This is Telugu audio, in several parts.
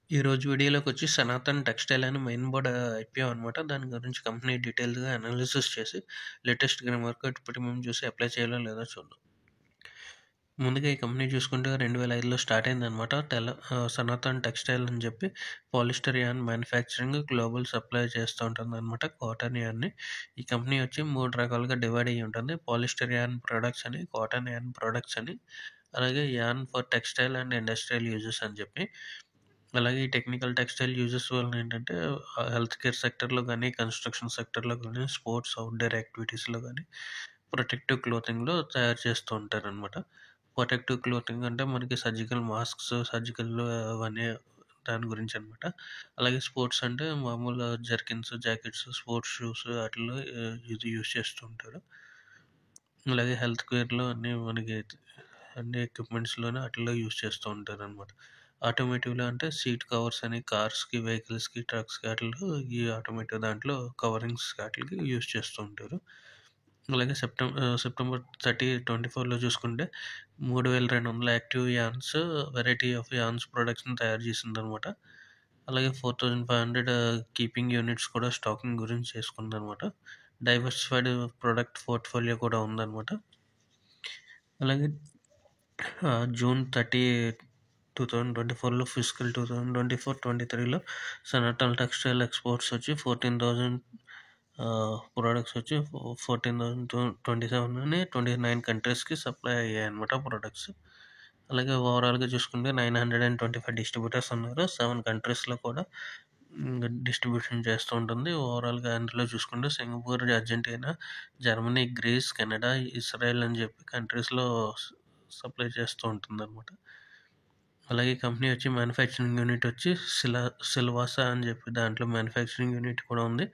ఈరోజు వీడియోలోకొచ్చి సనాతన్ టెక్స్‌టైల్ అని మెయిన్ బోర్డ్ IPO అనమాట. దాని గురించి కంపెనీ డీటెయిల్స్‌గా అనాలిసిస్ చేసి లేటెస్ట్ గ్రీన్ మార్కెట్ ప్రీమియం చూసి అప్లై చేయాలో లేదో చూద్దాం. ముందుగా ఈ కంపెనీ చూసుకుంటే 2005లో స్టార్ట్ అయిందనమాట. సనాతన్ టెక్స్‌టైల్ అని చెప్పి polyester yarn manufacturing global supply చేస్తూ ఉంటుందన్నమాట కాటన్ యార్న్‌ని. ఈ కంపెనీ వచ్చి 3 రకాలుగా డివైడ్ అయ్యి ఉంటుంది. పాలిస్టర్ యార్న్ ప్రొడక్ట్స్ అని, కాటన్ యార్న్ ప్రొడక్ట్స్ అని, అలాగే yarn for textile and industrial uses అని చెప్పి. అలాగే ఈ టెక్నికల్ టెక్స్టైల్ యూజెస్ వలన ఏంటంటే హెల్త్ కేర్ సెక్టర్‌లో గానీ, కన్‌స్ట్రక్షన్ సెక్టర్‌లో గానీ, స్పోర్ట్స్ అవుట్‌డోర్ యాక్టివిటీస్‌లో గానీ, ప్రొటెక్టివ్ క్లోతింగ్‌లో తయారు చేస్తూ ఉంటారనమాట. ప్రొటెక్టివ్ క్లోతింగ్ అంటే మనకి సర్జికల్ మాస్క్స్, సర్జికల్ అవన్నీ దాని గురించనమాట. అలాగే స్పోర్ట్స్ అంటే మామూలుగా జర్కిన్స్, జాకెట్స్, స్పోర్ట్స్ షూస్ ఆటిల్లో ఇది యూజ్ చేస్తూ ఉంటారు. అలాగే హెల్త్ కేర్‌లో అన్నీ మనకి అన్ని ఎక్విప్‌మెంట్స్‌లోనే ఆటిల్లో యూజ్ చేస్తూ ఉంటారనమాట. ఆటోమోటివ్‌లో అంటే సీట్ కవర్స్ అని కార్స్‌కి, వెహికల్స్‌కి, ట్రక్స్‌కి ఆటిల్లో ఈ ఆటోమోటివ్ దాంట్లో కవరింగ్స్ ఆటిలకి యూజ్ చేస్తూ ఉంటారు. అలాగే సెప్టెంబర్ 30, 24లో చూసుకుంటే 3200 యాక్టివ్ యార్న్స్ వెరైటీ ఆఫ్ యార్న్స్ ప్రొడక్ట్స్‌ని తయారు చేసిందనమాట. అలాగే 4500 కీపింగ్ యూనిట్స్ కూడా స్టాకింగ్ గురించి చేసుకుందనమాట. డైవర్సిఫైడ్ ప్రొడక్ట్ పోర్ట్‌ఫోలియో కూడా ఉందనమాట. అలాగే జూన్ 30, 2024లో ఫిజికల్ 2024-23లో సనాతన్ టెక్స్టైల్ ఎక్స్పోర్ట్స్ వచ్చి 14,000 ప్రొడక్ట్స్ వచ్చి 14,027 అని 29 కంట్రీస్‌కి సప్లై అయ్యాయన్నమాట ప్రొడక్ట్స్. అలాగే ఓవరాల్‌గా చూసుకుంటే 925 డిస్ట్రిబ్యూటర్స్ ఉన్నారు. 7 కంట్రీస్‌లో కూడా డిస్ట్రిబ్యూషన్ చేస్తూ ఉంటుంది. ఓవరాల్‌గా అందులో చూసుకుంటే Singapore, Argentina, Germany, Greece, Canada, Israel అని చెప్పి కంట్రీస్‌లో సప్లై చేస్తూ ఉంటుందన్నమాట. అలాగే కంపెనీ వచ్చి మ్యానుఫ్యాక్చరింగ్ యూనిట్ వచ్చి సిల్వాసా అని చెప్పి దాంట్లో మ్యానుఫ్యాక్చరింగ్ యూనిట్ కూడా ఉంది.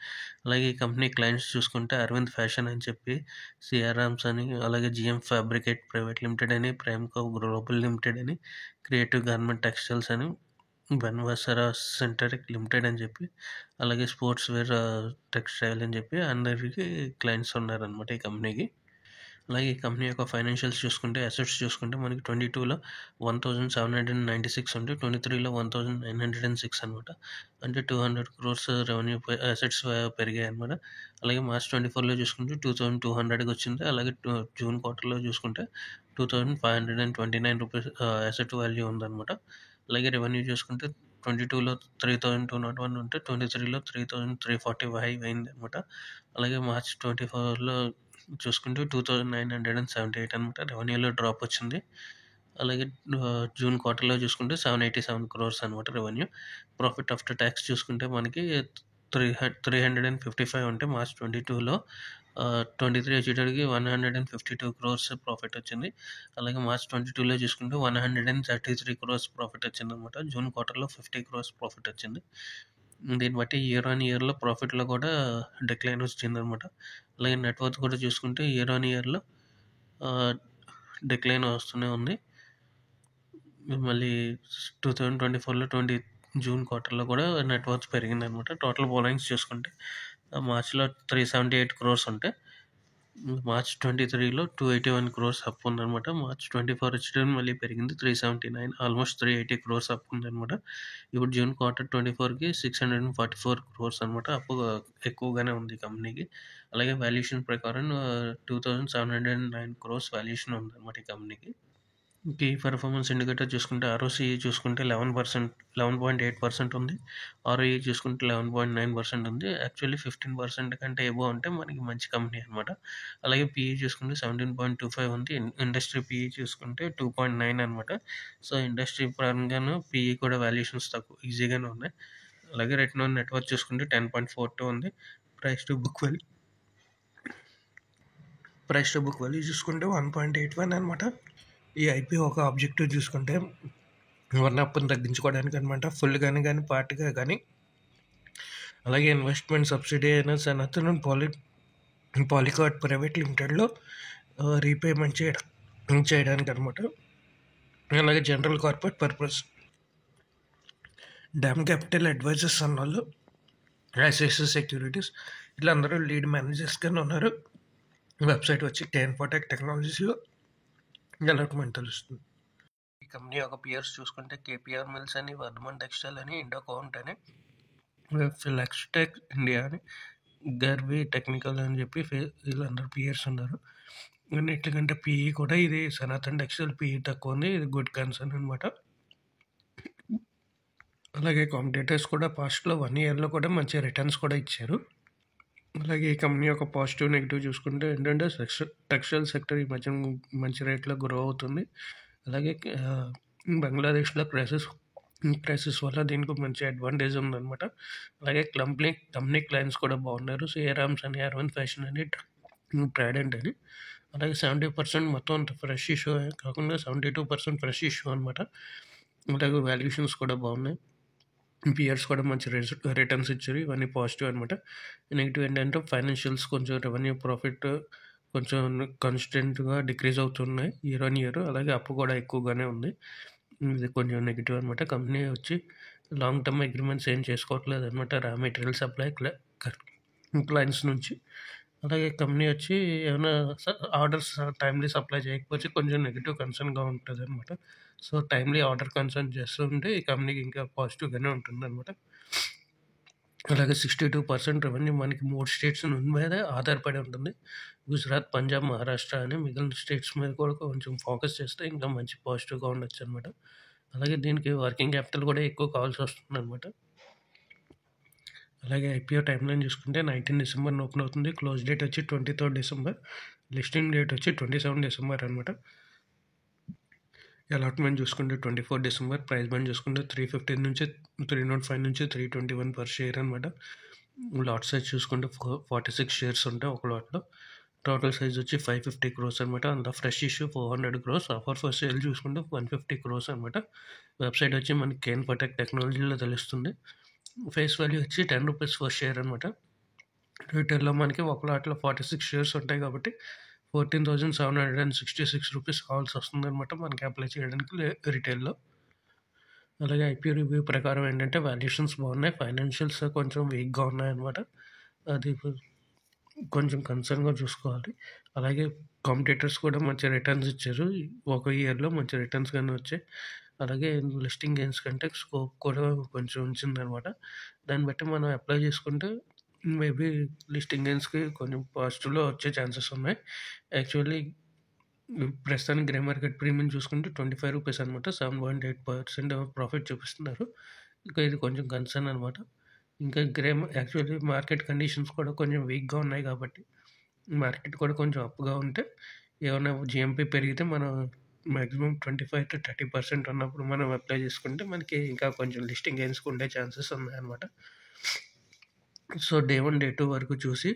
అలాగే ఈ కంపెనీ క్లయింట్స్ చూసుకుంటే అరవింద్ ఫ్యాషన్ అని చెప్పి, సిఆర్ఆమ్స్ అని, అలాగే జిఎం ఫ్యాబ్రికేట్ ప్రైవేట్ లిమిటెడ్ అని, ప్రేమ్కో గ్లోబల్ లిమిటెడ్ అని, క్రియేటివ్ గార్మెంట్ టెక్స్టైల్స్ అని, బన్వాసరా సెంటరిక్ లిమిటెడ్ అని చెప్పి, అలాగే స్పోర్ట్స్ వేర్ టెక్స్టైల్ అని చెప్పి అందరికీ క్లయింట్స్ ఉన్నారనమాట ఈ కంపెనీకి. అలాగే ఈ కంపెనీ యొక్క ఫైనాన్షియల్స్ చూసుకుంటే అసెట్స్ చూసుకుంటే మనకి 22లో 1796 ఉంటే 23లో 1906 అనమాట. అంటే 200 crores రెవెన్యూ అసెట్స్ పెరిగాయి అనమాట. అలాగే మార్చ్ 24లో చూసుకుంటే 2200కి వచ్చింది. అలాగే జూన్ క్వార్టర్లో చూసుకుంటే 2529 రూపీస్ అసెట్ వాల్యూ ఉందన్నమాట. అలాగే రెవెన్యూ చూసుకుంటే 22లో 3201 ఉంటే 23లో 3345 అయింది అనమాట. అలాగే మార్చ్ 24లో చూసుకుంటే 2978 అనమాట. రెవెన్యూలో డ్రాప్ వచ్చింది. అలాగే జూన్ క్వార్టర్లో చూసుకుంటే 787 crores అనమాట రెవెన్యూ. ప్రాఫిట్ ఆఫ్టర్ ట్యాక్స్ చూసుకుంటే మనకి 355 ఉంటే మార్చ్ 22లో 23 వచ్చేటప్పటికి 152 crores ప్రాఫిట్ వచ్చింది. అలాగే మార్చ్ 22లో చూసుకుంటే 133 crores ప్రాఫిట్ వచ్చిందనమాట. జూన్ క్వార్టర్లో 50 crores ప్రాఫిట్ వచ్చింది. దీన్ని బట్టి ఇయర్ ఆన్ ఇయర్‌లో ప్రాఫిట్‌లో కూడా డిక్లైన్ వచ్చిందనమాట. అలాగే నెట్‌వర్త్ కూడా చూసుకుంటే ఇయర్ ఆన్ ఇయర్‌లో డిక్లైన్ వస్తూనే ఉంది. మళ్ళీ 2024లో జూన్ క్వార్టర్‌లో కూడా నెట్‌వర్త్ పెరిగిందనమాట. టోటల్ బారోయింగ్స్ చూసుకుంటే మార్చ్‌లో 378 crores ఉంటే మార్చ్ 23లో 281 crores అప్పు ఉందనమాట. మార్చ్ 24 వచ్చేటప్పటికి మళ్ళీ పెరిగింది 379 ఆల్మోస్ట్ 380 crores అప్పు ఉందనమాట. ఇప్పుడు జూన్ క్వార్టర్ 24కి 644 crores అనమాట. అప్పు ఎక్కువగానే ఉంది ఈ కంపెనీకి. అలాగే వాల్యుయేషన్ ప్రకారం 2709 crores వాల్యుయేషన్ ఉందనమాట ఈ కంపెనీకి. కీ పెర్ఫార్మెన్స్ ఇండికేటర్ చూసుకుంటే ఆర్ఓసీఈ చూసుకుంటే 11.8% ఉంది. ఆర్ఓఈ చూసుకుంటే 11.9% ఉంది. యాక్చువల్లీ 15% కంటే ఎబోవ్ ఉంటే మనకి మంచి కంపెనీ అనమాట. అలాగే పీఈ చూసుకుంటే 17.25 ఉంది. ఇండస్ట్రీ పీఈ చూసుకుంటే 2.9 అనమాట. సో, ఇండస్ట్రీ పరంగాను పీఈ కూడా వాల్యుయేషన్స్ తక్కువ ఈజీగానే ఉన్నాయి. అలాగే రిటర్న్ ఆన్ నెట్‌వర్త్ చూసుకుంటే 10.42 ఉంది. ప్రైస్ టు బుక్ వాల్యూ చూసుకుంటే 1.81 అనమాట. ఈ ఐపీఓ ఒక ఆబ్జెక్టివ్ చూసుకుంటే అప్పుని తగ్గించుకోవడానికి అనమాట. ఫుల్గానే కానీ పార్ట్గా కానీ. అలాగే ఇన్వెస్ట్మెంట్ సబ్సిడీ అయిన సనాతన్ పాలికాట్ ప్రైవేట్ లిమిటెడ్లో రీపేమెంట్ చేయడానికి అనమాట. అలాగే general corporate purpose DAM capital advisors అన్న వాళ్ళు, ఐసిఐసిఐ సెక్యూరిటీస్ ఇట్లా అందరూ లీడ్ మేనేజర్స్గానే ఉన్నారు. వెబ్సైట్ వచ్చి 10 టెక్నాలజీస్లో అలాట్మెంట్ తెలుస్తుంది. కంపెనీ యొక్క పియర్స్ చూసుకుంటే కేపీఆర్ మిల్స్ అని, వర్ధమాన్ టెక్స్టైల్ అని, ఇండోకౌంట్ అని, ఫ్లెక్స్టెక్ ఇండియా అని, గర్వి టెక్నికల్ అని చెప్పి వీళ్ళందరూ పియర్స్ ఉన్నారు. అన్నిటికంటే పిఈ కూడా ఇది సనాతన్ టెక్స్టైల్ పిఈ తక్కువ ఉంది. ఇది గుడ్ కన్సర్న్ అనమాట. అలాగే కాంపిటేటర్స్ కూడా పాస్ట్లో 1 ఇయర్లో కూడా మంచి రిటర్న్స్ కూడా ఇచ్చారు. అలాగే ఈ కంపెనీ యొక్క పాజిటివ్ నెగిటివ్ చూసుకుంటే ఏంటంటే టెక్స్టైల్ సెక్టర్ ఈ మధ్య మంచి రేట్లో గ్రో అవుతుంది. అలాగే బంగ్లాదేశ్లో క్రైసిస్ వల్ల దీనికి మంచి అడ్వాంటేజ్ ఉందన్నమాట. అలాగే కంపెనీ క్లయింట్స్ కూడా బాగున్నారు. సిఆర్ఆమ్స్ అని, అరవింద్ ఫ్యాషన్ అని, ట్రైడెంట్ అని. అలాగే 70% మొత్తం అంత ఫ్రెష్ ఇష్యూ కాకుండా 72% ఫ్రెష్ ఇష్యూ అనమాట. అలాగే వాల్యుయేషన్స్ కూడా బాగున్నాయి. పియర్స్ కూడా మంచి రిటర్న్స్ ఇచ్చారు. ఇవన్నీ పాజిటివ్ అనమాట. నెగిటివ్ ఏంటంటే ఫైనాన్షియల్స్ కొంచెం రెవెన్యూ ప్రాఫిట్ కొంచెం కాన్స్టెంట్గా డిక్రీజ్ అవుతున్నాయి ఇయర్ ఆన్ ఇయర్. అలాగే అప్పు కూడా ఎక్కువగానే ఉంది. ఇది కొంచెం నెగిటివ్ అనమాట. కంపెనీ వచ్చి లాంగ్ టర్మ్ అగ్రిమెంట్స్ ఏం చేసుకోవట్లేదు అనమాట రా మెటీరియల్ సప్లై క్లయింట్స్ నుంచి. అలాగే కంపెనీ వచ్చి ఏమైనా ఆర్డర్స్ టైమ్లీ సప్లై చేయకపోతే కొంచెం నెగిటివ్ కన్సర్న్గా ఉంటుంది అనమాట. సో టైమ్లీ ఆర్డర్ కన్సర్న్ చేస్తుంటే ఈ కంపెనీకి ఇంకా పాజిటివ్గానే ఉంటుంది అనమాట. అలాగే 62% రెవెన్యూ మనకి 3 స్టేట్స్ మీద ఆధారపడి ఉంటుంది. గుజరాత్, పంజాబ్, మహారాష్ట్ర అని మిగిలిన స్టేట్స్ మీద కూడా కొంచెం ఫోకస్ చేస్తే ఇంకా మంచి పాజిటివ్గా ఉండొచ్చు అనమాట. అలాగే దీనికి వర్కింగ్ క్యాపిటల్ కూడా ఎక్కువ కావాల్సి వస్తుంది అనమాట. అలాగే ఐపీఓ టైం లైన్ చూసుకుంటే 19 డిసెంబర్ ఓపెన్ అవుతుంది. క్లోజ్ డేట్ వచ్చి 23 డిసెంబర్, లిస్టింగ్ డేట్ వచ్చి 27 డిసెంబర్ అనమాట. అలాట్మెంట్ చూసుకుంటే 24 డిసెంబర్. ప్రైస్ బ్యాండ్ చూసుకుంటే 315 నుంచి 305 నుంచి 321 పర్ షేర్ అనమాట. లాట్ సైజ్ చూసుకుంటే 46 షేర్స్ ఉంటాయి ఒక లాట్లో. టోటల్ సైజ్ వచ్చి 550 crores అనమాట. అందులో fresh issue 400 crores, offer for sale చూసుకుంటే 150 crores అనమాట. వెబ్సైట్ వచ్చి మనకి కేన్ పటెక్ టెక్నాలజీలో తెలుస్తుంది. ఫేస్ వాల్యూ వచ్చి 10 rupees పర్ షేర్ అనమాట. రిటైల్లో మనకి ఒక లాట్లో 46 షేర్స్ ఉంటాయి కాబట్టి 14,766 రూపీస్ కావాల్సి వస్తుంది అనమాట మనకి అప్లై చేయడానికి రిటైల్లో. అలాగే ఐపీఓ రివ్యూ ప్రకారం ఏంటంటే వాల్యుయేషన్స్ బాగున్నాయి, ఫైనాన్షియల్స్ కొంచెం వీక్గా ఉన్నాయన్నమాట. అది కొంచెం కన్సర్న్గా చూసుకోవాలి. అలాగే కాంపిటేటర్స్ కూడా మంచి రిటర్న్స్ ఇచ్చారు. ఒక ఇయర్లో మంచి రిటర్న్స్ కానీ వచ్చాయి. అలాగే లిస్టింగ్ గెయిన్స్ కంటే స్కోప్ కూడా కొంచెం ఉంచిందనమాట. దాన్ని బట్టి మనం అప్లై చేసుకుంటే మేబీ లిస్టింగ్ గెయిన్స్కి కొంచెం పాజిటివ్లో వచ్చే ఛాన్సెస్ ఉన్నాయి. యాక్చువల్లీ ప్రస్తుతానికి గ్రే మార్కెట్ ప్రీమియం చూసుకుంటే 25 రూపీస్ అనమాట. 7.8% ప్రాఫిట్ చూపిస్తున్నారు. ఇంకా ఇది కొంచెం కన్సర్న్ అనమాట. ఇంకా యాక్చువల్లీ మార్కెట్ కండిషన్స్ కూడా కొంచెం వీక్గా ఉన్నాయి కాబట్టి మార్కెట్ కూడా కొంచెం అప్గా ఉంటే ఏమైనా జిఎంపీ పెరిగితే మనం మ్యాక్సిమం 25 to 30% ఉన్నప్పుడు మనం అప్లై చేసుకుంటే మనకి ఇంకా కొంచెం లిస్టింగ్ గెయిన్స్కి ఉండే ఛాన్సెస్ ఉన్నాయన్నమాట. సో డే 1 డే 2 వరకు చూసి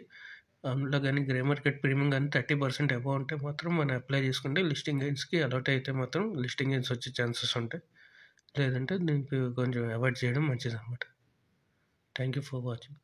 అందులో కానీ గ్రే మార్కెట్ ప్రీమియం కానీ 30% అబౌవ్ ఉంటే మాత్రం మనం అప్లై చేసుకుంటే లిస్టింగ్ గెయిన్స్కి అలౌట్ అయితే మాత్రం లిస్టింగ్ గెయిన్స్ వచ్చే ఛాన్సెస్ ఉంటాయి. లేదంటే దీనికి కొంచెం అవాయిడ్ చేయడం మంచిది అనమాట. Thank you for watching.